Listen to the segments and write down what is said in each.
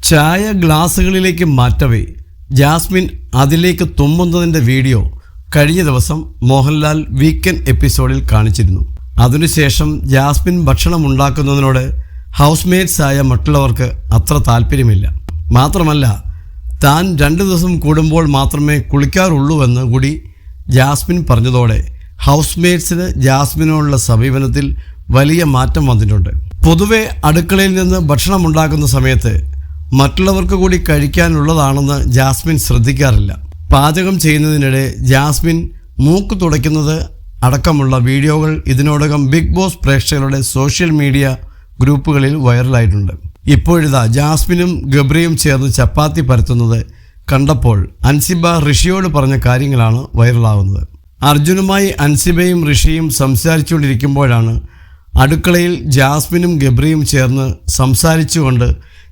ചായ ഗ്ലാസുകളിലേക്ക് മാറ്റവേ ജാസ്മിൻ അതിലേക്ക് തുമ്മുന്നതിൻ്റെ വീഡിയോ കഴിഞ്ഞ ദിവസം മോഹൻലാൽ വീക്കെൻഡ് എപ്പിസോഡിൽ കാണിച്ചിരുന്നു. അതിനുശേഷം ജാസ്മിൻ ഭക്ഷണം ഉണ്ടാക്കുന്നതിനോട് ഹൗസ്മേറ്റ്സായ മറ്റുള്ളവർക്ക് അത്ര താല്പര്യമില്ല. മാത്രമല്ല, താൻ 2 ദിവസം കൂടുമ്പോൾ മാത്രമേ കുളിക്കാറുള്ളൂവെന്ന് കൂടി ജാസ്മിൻ പറഞ്ഞതോടെ ഹൗസ്മേറ്റ്സിന് ജാസ്മിനോടുള്ള സമീപനത്തിൽ വലിയ മാറ്റം വന്നിട്ടുണ്ട്. പൊതുവെ അടുക്കളയിൽ നിന്ന് ഭക്ഷണം ഉണ്ടാക്കുന്ന സമയത്ത് മറ്റുള്ളവർക്ക് കൂടി കഴിക്കാനുള്ളതാണെന്ന് ജാസ്മിൻ ശ്രദ്ധിക്കാറില്ല. പാചകം ചെയ്യുന്നതിനിടെ ജാസ്മിൻ മൂക്ക് തുടയ്ക്കുന്നത് അടക്കമുള്ള വീഡിയോകൾ ഇതിനോടകം ബിഗ് ബോസ് പ്രേക്ഷകരുടെ സോഷ്യൽ മീഡിയ ഗ്രൂപ്പുകളിൽ വൈറലായിട്ടുണ്ട്. ഇപ്പോഴിതാ ജാസ്മിനും ഗബ്രിയും ചേർന്ന് ചപ്പാത്തി പരത്തുന്നത് കണ്ടപ്പോൾ അൻസിബ ഋഷിയോട് പറഞ്ഞ കാര്യങ്ങളാണ് വൈറലാകുന്നത്. അർജുനുമായി അൻസിബയും ഋഷിയും സംസാരിച്ചുകൊണ്ടിരിക്കുമ്പോഴാണ് അടുക്കളയിൽ ജാസ്മിനും ഗബ്രിയും ചേർന്ന് സംസാരിച്ചുകൊണ്ട്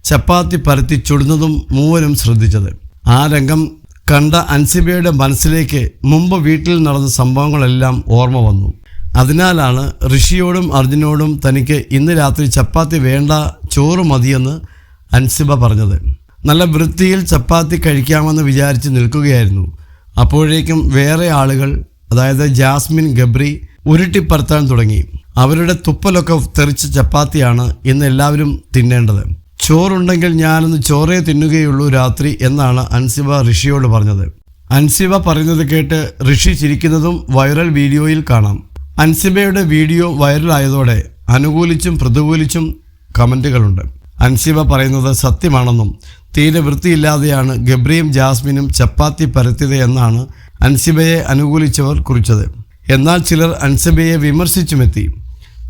ചപ്പാത്തി പരത്തി ചുടുന്നതും മൂവരും ശ്രദ്ധിച്ചത്. ആ രംഗം കണ്ട അൻസിബയുടെ മനസ്സിലേക്ക് മുമ്പ് വീട്ടിൽ നടന്ന സംഭവങ്ങളെല്ലാം ഓർമ്മ വന്നു. അതിനാലാണ് ഋഷിയോടും അർജുനോടും തനിക്ക് ഇന്ന് രാത്രി ചപ്പാത്തി വേണ്ട, ചോറ് മതിയെന്ന് അൻസിബ പറഞ്ഞത്. നല്ല വൃത്തിയിൽ ചപ്പാത്തി കഴിക്കാമെന്ന് വിചാരിച്ച് നിൽക്കുകയായിരുന്നു. അപ്പോഴേക്കും വേറെ ആളുകൾ, അതായത് ജാസ്മിൻ, ഗബ്രി ഉരുട്ടിപ്പരത്താൻ തുടങ്ങി. അവരുടെ തുപ്പലൊക്കെ തെറിച്ച ചപ്പാത്തിയാണ് ഇന്ന് എല്ലാവരും തിന്നേണ്ടത്. ചോറുണ്ടെങ്കിൽ ഞാനൊന്ന് ചോറേ തിന്നുകയുള്ളൂ രാത്രി എന്നാണ് അൻസിബ ഋഷിയോട് പറഞ്ഞത്. അൻസിബ പറയുന്നത് കേട്ട് ഋഷി ചിരിക്കുന്നതും വൈറൽ വീഡിയോയിൽ കാണാം. അൻസിബയുടെ വീഡിയോ വൈറലായതോടെ അനുകൂലിച്ചും പ്രതികൂലിച്ചും കമൻറ്റുകളുണ്ട്. അൻസിബ പറയുന്നത് സത്യമാണെന്നും തീരെ വൃത്തിയില്ലാതെയാണ് ഗബ്രിയും ജാസ്മിനും ചപ്പാത്തി പരത്തിയത് എന്നാണ് അൻസിബയെ അനുകൂലിച്ചവർ കുറിച്ചത്. എന്നാൽ ചിലർ അൻസിബയെ വിമർശിച്ചുമെത്തി.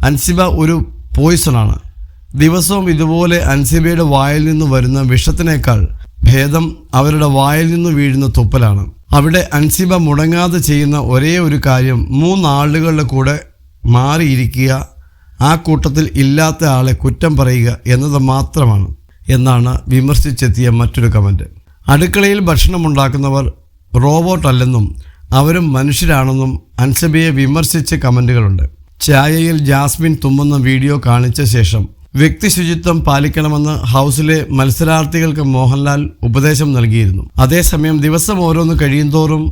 അൻസിബ ഒരു പോയിസണാണ്. ദിവസവും ഇതുപോലെ അൻസിബയുടെ വായിൽ നിന്ന് വരുന്ന വിഷത്തിനേക്കാൾ ഭേദം അവരുടെ വായിൽ നിന്ന് വീഴുന്ന തുപ്പലാണ്. അവിടെ അൻസിബ മുടങ്ങാതെ ചെയ്യുന്ന ഒരേ ഒരു കാര്യം 3 ആളുകളുടെ കൂടെ മാറിയിരിക്കുക, ആ കൂട്ടത്തിൽ ഇല്ലാത്ത ആളെ കുറ്റം പറയുക എന്നത് മാത്രമാണ് എന്നാണ് വിമർശിച്ചെത്തിയ മറ്റൊരു കമൻറ്റ്. അടുക്കളയിൽ ഭക്ഷണമുണ്ടാക്കുന്നവർ റോബോട്ട് അല്ലെന്നും അവരും മനുഷ്യരാണെന്നും അൻസിബയെ വിമർശിച്ച കമൻറ്റുകളുണ്ട്. ചായയിൽ ജാസ്മിൻ തുമ്മുന്ന വീഡിയോ കാണിച്ച ശേഷം വ്യക്തി ശുചിത്വം പാലിക്കണമെന്ന് ഹൗസിലെ മത്സരാർത്ഥികൾക്ക് മോഹൻലാൽ ഉപദേശം നൽകിയിരുന്നു. അതേസമയം ദിവസം ഓരോന്ന് കഴിയുന്തോറും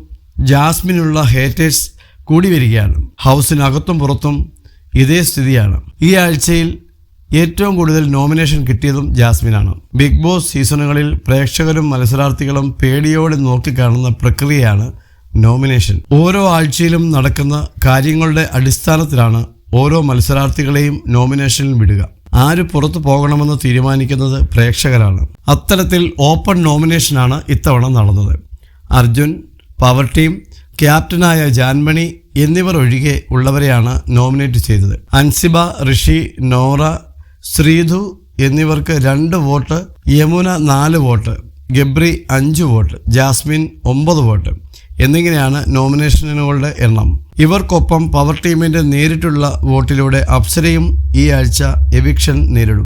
ജാസ്മിനുള്ള ഹേറ്റേഴ്സ് കൂടി വരികയാണ്. ഹൗസിനകത്തും പുറത്തും ഇതേ സ്ഥിതിയാണ്. ഈ ആഴ്ചയിൽ ഏറ്റവും കൂടുതൽ നോമിനേഷൻ കിട്ടിയതും ജാസ്മിനാണ്. ബിഗ് ബോസ് സീസണുകളിൽ പ്രേക്ഷകരും മത്സരാർത്ഥികളും പേടിയോടെ നോക്കിക്കാണുന്ന പ്രക്രിയയാണ് നോമിനേഷൻ. ഓരോ ആഴ്ചയിലും നടക്കുന്ന കാര്യങ്ങളുടെ അടിസ്ഥാനത്തിലാണ് ഓരോ മത്സരാർത്ഥികളെയും നോമിനേഷനിൽ വിടുക. ആര് പുറത്തു പോകണമെന്ന് തീരുമാനിക്കുന്നത് പ്രേക്ഷകരാണ്. അത്തരത്തിൽ ഓപ്പൺ നോമിനേഷനാണ് ഇത്തവണ നടന്നത്. അർജുൻ, പവർ ടീം, ക്യാപ്റ്റനായ ജാൻമണി എന്നിവർ ഒഴികെ ഉള്ളവരെയാണ് നോമിനേറ്റ് ചെയ്തത്. അൻസിബ, ഋഷി, നോറ, ശ്രീധു എന്നിവർക്ക് 2 vote, Yamuna 4 vote, Gabri 5 vote, Jasmine 9 vote എന്നിങ്ങനെയാണ് നോമിനേഷനുകളുടെ എണ്ണം. ഇവർക്കൊപ്പം പവർ ടീമിന്റെ നേരിട്ടുള്ള വോട്ടിലൂടെ അപ്സരയും ഈ ആഴ്ച എവിക്ഷൻ നേരിടും.